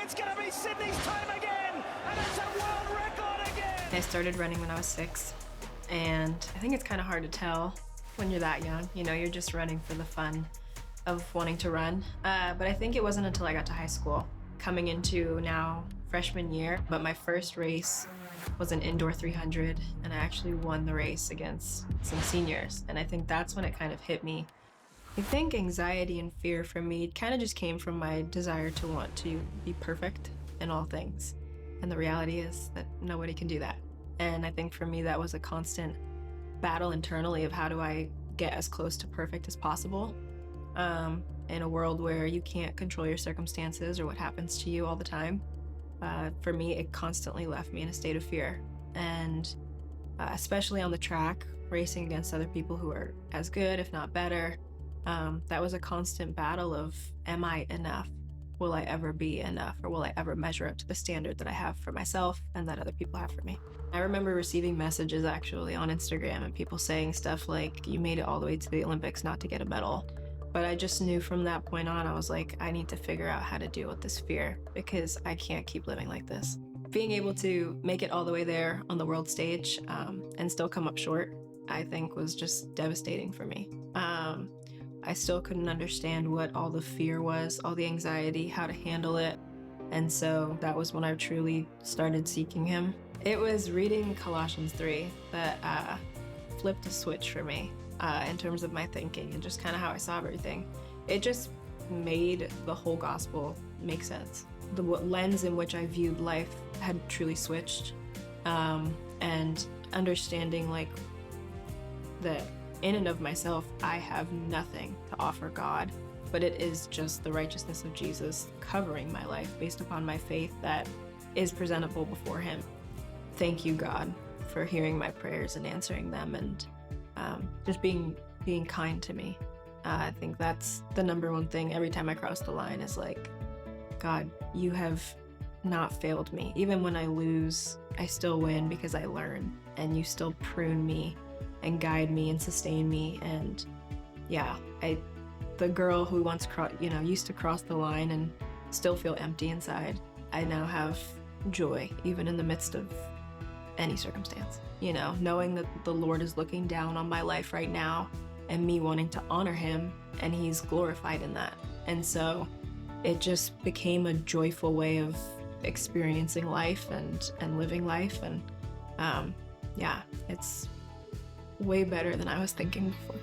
It's going to be Sydney's time again, and it's a world record again. I started running when I was 6, and I think it's kind of hard to tell when you're that young. You know, you're just running for the fun of wanting to run. But I think it wasn't until I got to high school, coming into now freshman year, but my first race was an indoor 300, and I actually won the race against some seniors. And I think that's when it kind of hit me. I think anxiety and fear for me kind of just came from my desire to want to be perfect in all things. And the reality is that nobody can do that. And I think for me, that was a constant battle internally of how do I get as close to perfect as possible in a world where you can't control your circumstances or what happens to you all the time. For me, it constantly left me in a state of fear. And especially on the track, racing against other people who are as good, if not better, that was a constant battle of, am I enough? Will I ever be enough? Or will I ever measure up to the standard that I have for myself and that other people have for me? I remember receiving messages actually on Instagram and people saying stuff like, you made it all the way to the Olympics not to get a medal. But I just knew from that point on, I was like, I need to figure out how to deal with this fear because I can't keep living like this. Being able to make it all the way there on the world stage and still come up short, I think was just devastating for me. I still couldn't understand what all the fear was, all the anxiety, how to handle it. And so that was when I truly started seeking him. It was reading Colossians 3 that flipped a switch for me in terms of my thinking and just kind of how I saw everything. It just made the whole gospel make sense. The lens in which I viewed life had truly switched. And understanding like that in and of myself, I have nothing to offer God, but it is just the righteousness of Jesus covering my life based upon my faith that is presentable before him. Thank you, God, for hearing my prayers and answering them and just being kind to me. I think that's the number one thing every time I cross the line is like, God, you have not failed me. Even when I lose, I still win because I learn and you still prune me and guide me and sustain me. And yeah, the girl who once used to cross the line and still feel empty inside, I now have joy even in the midst of any circumstance. You know, knowing that the Lord is looking down on my life right now and me wanting to honor him, and he's glorified in that. And so it just became a joyful way of experiencing life and living life. And yeah, it's way better than I was thinking before.